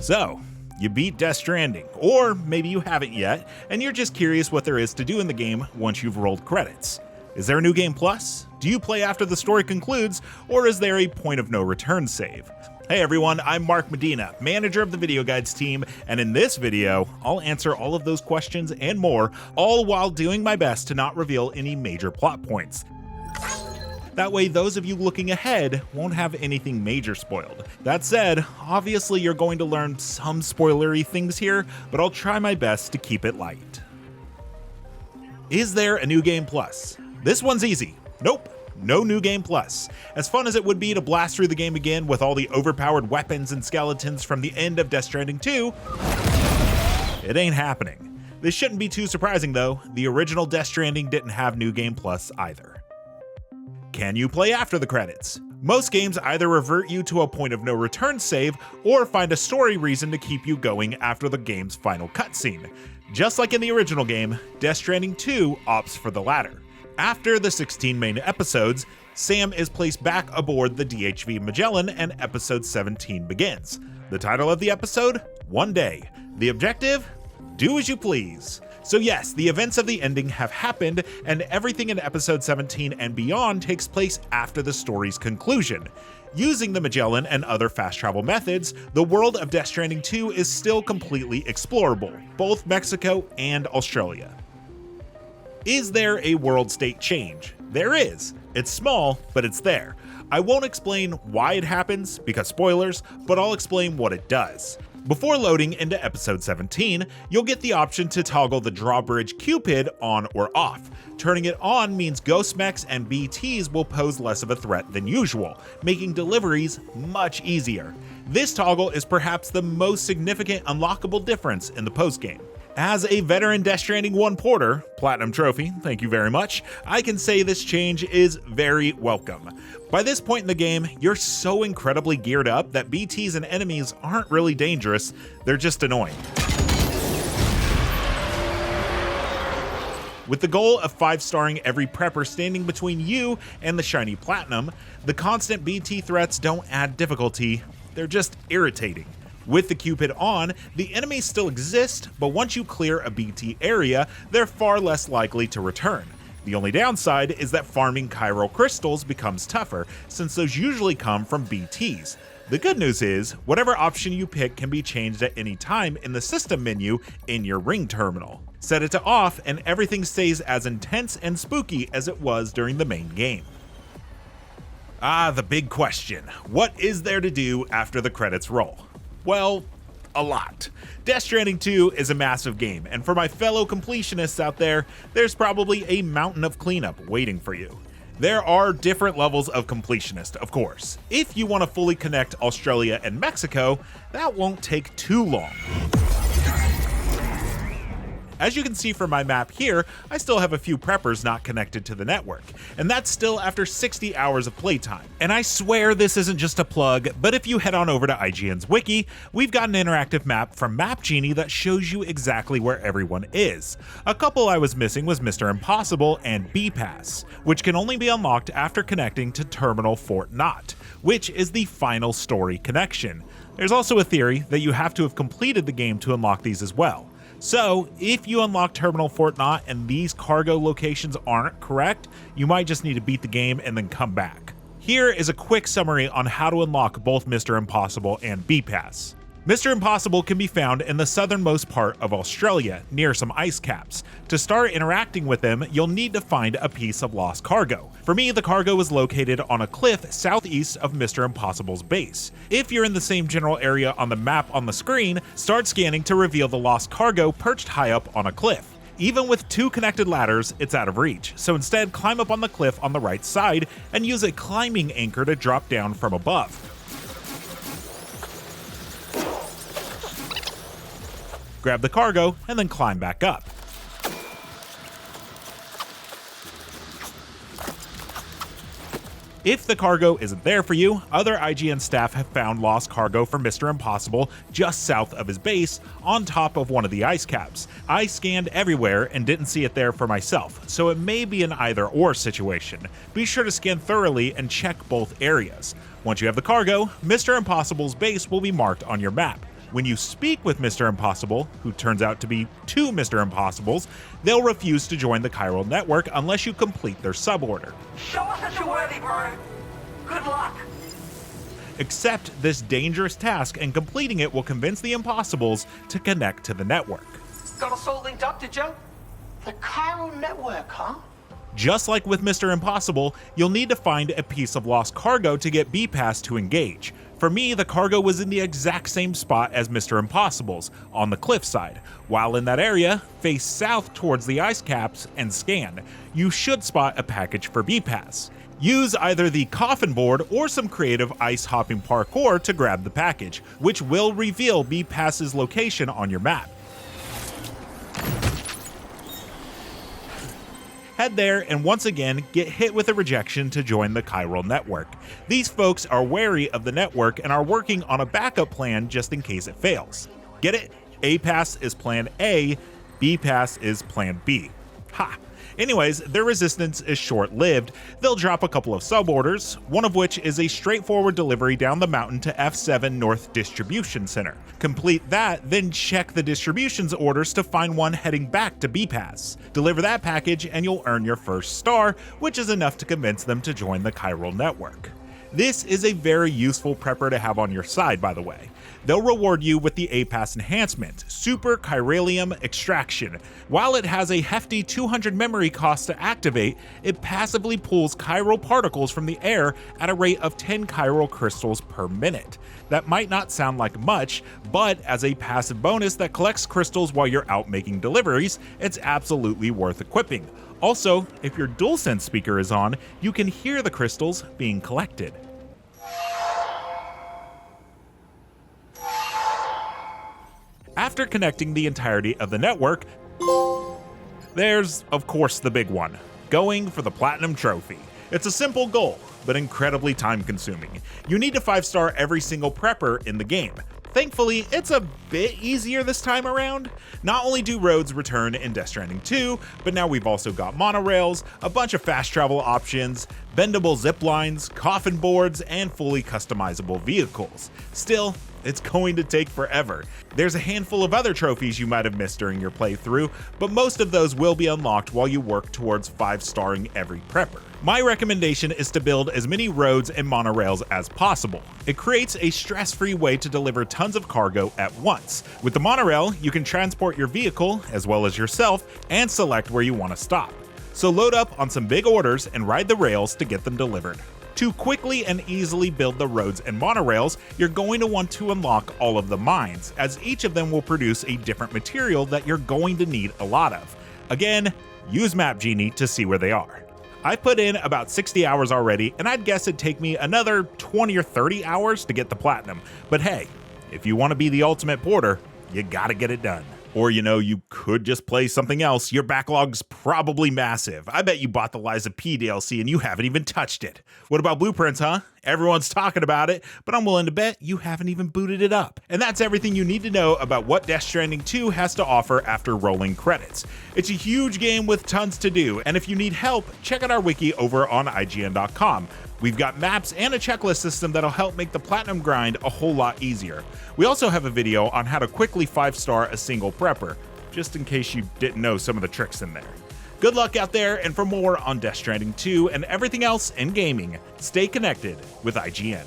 So, you beat Death Stranding, or maybe you haven't yet, and you're just curious what there is to do in the game once you've rolled credits. Is there a New Game Plus? Do you play after the story concludes, or is there a point of no return save? Hey everyone, I'm Mark Medina, manager of the Video Guides team, and in this video, I'll answer all of those questions and more, all while doing my best to not reveal any major plot points. That way, those of you looking ahead won't have anything major spoiled. That said, obviously you're going to learn some spoilery things here, but I'll try my best to keep it light. Is there a New Game Plus? This one's easy. Nope. No New Game Plus. As fun as it would be to blast through the game again with all the overpowered weapons and skeletons from the end of Death Stranding 2, it ain't happening. This shouldn't be too surprising though, the original Death Stranding didn't have New Game Plus either. Can you play after the credits? Most games either revert you to a point of no return save or find a story reason to keep you going after the game's final cutscene. Just like in the original game, Death Stranding 2 opts for the latter. After the 16 main episodes, Sam is placed back aboard the DHV Magellan and episode 17 begins. The title of the episode? One Day. The objective? Do as you please. So yes, the events of the ending have happened, and everything in episode 17 and beyond takes place after the story's conclusion. Using the Magellan and other fast travel methods, the world of Death Stranding 2 is still completely explorable, both Mexico and Australia. Is there a world state change? There is. It's small, but it's there. I won't explain why it happens, because spoilers, but I'll explain what it does. Before loading into episode 17, you'll get the option to toggle the Drawbridge Q-pid on or off. Turning it on means ghost mechs and BTs will pose less of a threat than usual, making deliveries much easier. This toggle is perhaps the most significant unlockable difference in the postgame. As a veteran Death Stranding 1 porter, Platinum Trophy, thank you very much, I can say this change is very welcome. By this point in the game, you're so incredibly geared up that BTs and enemies aren't really dangerous, they're just annoying. With the goal of 5-starring every prepper standing between you and the shiny Platinum, the constant BT threats don't add difficulty, they're just irritating. With the Q-pid on, the enemies still exist, but once you clear a BT area, they're far less likely to return. The only downside is that farming chiral crystals becomes tougher, since those usually come from BTs. The good news is, whatever option you pick can be changed at any time in the system menu in your ring terminal. Set it to off and everything stays as intense and spooky as it was during the main game. The big question. What is there to do after the credits roll? Well, a lot. Death Stranding 2 is a massive game, and for my fellow completionists out there, there's probably a mountain of cleanup waiting for you. There are different levels of completionist, of course. If you want to fully connect Australia and Mexico, that won't take too long. As you can see from my map here, I still have a few preppers not connected to the network, and that's still after 60 hours of playtime. And I swear this isn't just a plug, but if you head on over to IGN's wiki, we've got an interactive map from Map Genie that shows you exactly where everyone is. A couple I was missing was Mr. Impossible and BPAS, which can only be unlocked after connecting to Terminal Fort Knot, which is the final story connection. There's also a theory that you have to have completed the game to unlock these as well. So, if you unlock Terminal Fort Knot and these cargo locations aren't correct, you might just need to beat the game and then come back. Here is a quick summary on how to unlock both Mr. Impossible and BPAS. Mr. Impossible can be found in the southernmost part of Australia, near some ice caps. To start interacting with them, you'll need to find a piece of lost cargo. For me, the cargo is located on a cliff southeast of Mr. Impossible's base. If you're in the same general area on the map on the screen, start scanning to reveal the lost cargo perched high up on a cliff. Even with 2 connected ladders, it's out of reach, so instead climb up on the cliff on the right side and use a climbing anchor to drop down from above. Grab the cargo, and then climb back up. If the cargo isn't there for you, other IGN staff have found lost cargo for Mr. Impossible just south of his base, on top of one of the ice caps. I scanned everywhere and didn't see it there for myself, so it may be an either-or situation. Be sure to scan thoroughly and check both areas. Once you have the cargo, Mr. Impossible's base will be marked on your map. When you speak with Mr. Impossible, who turns out to be two Mr. Impossibles, they'll refuse to join the chiral network unless you complete their suborder. Show us that you're worthy, bro. Good luck. Accept this dangerous task, and completing it will convince the Impossibles to connect to the network. Got us all linked up, did you? The chiral network, huh? Just like with Mr. Impossible, you'll need to find a piece of lost cargo to get BPAS to engage. For me, the cargo was in the exact same spot as Mr. Impossible's, on the cliffside. While in that area, face south towards the ice caps and scan. You should spot a package for BPAS. Use either the coffin board or some creative ice hopping parkour to grab the package, which will reveal BPAS's location on your map. Head there and once again get hit with a rejection to join the chiral network. These folks are wary of the network and are working on a backup plan just in case it fails. Get it? A-Pass is plan A, B-Pass is plan B. Ha! Anyways, their resistance is short-lived. They'll drop a couple of suborders, one of which is a straightforward delivery down the mountain to F7 North Distribution Center. Complete that, then check the distribution's orders to find one heading back to BPAS. Deliver that package and you'll earn your first star, which is enough to convince them to join the chiral network. This is a very useful prepper to have on your side, by the way. They'll reward you with the A-Pass enhancement, Super Chiralium Extraction. While it has a hefty 200 memory cost to activate, it passively pulls chiral particles from the air at a rate of 10 chiral crystals per minute. That might not sound like much, but as a passive bonus that collects crystals while you're out making deliveries, it's absolutely worth equipping. Also, if your DualSense speaker is on, you can hear the crystals being collected. After connecting the entirety of the network, there's, of course, the big one, going for the Platinum Trophy. It's a simple goal, but incredibly time-consuming. You need to 5-star every single prepper in the game. Thankfully, it's a bit easier this time around. Not only do roads return in Death Stranding 2, but now we've also got monorails, a bunch of fast travel options, bendable zip lines, coffin boards, and fully customizable vehicles. Still, it's going to take forever. There's a handful of other trophies you might have missed during your playthrough, but most of those will be unlocked while you work towards 5-starring every prepper. My recommendation is to build as many roads and monorails as possible. It creates a stress-free way to deliver tons of cargo at once. With the monorail, you can transport your vehicle, as well as yourself, and select where you want to stop. So load up on some big orders and ride the rails to get them delivered. To quickly and easily build the roads and monorails, you're going to want to unlock all of the mines, as each of them will produce a different material that you're going to need a lot of. Again, use Map Genie to see where they are. I put in about 60 hours already, and I'd guess it'd take me another 20 or 30 hours to get the platinum. But hey, if you want to be the ultimate porter, you gotta get it done. Or, you could just play something else. Your backlog's probably massive. I bet you bought the Liza P DLC and you haven't even touched it. What about Blueprints, huh? Everyone's talking about it, but I'm willing to bet you haven't even booted it up. And that's everything you need to know about what Death Stranding 2 has to offer after rolling credits. It's a huge game with tons to do, and if you need help, check out our wiki over on IGN.com. We've got maps and a checklist system that'll help make the platinum grind a whole lot easier. We also have a video on how to quickly 5-star a single prepper, just in case you didn't know some of the tricks in there. Good luck out there, and for more on Death Stranding 2 and everything else in gaming, stay connected with IGN.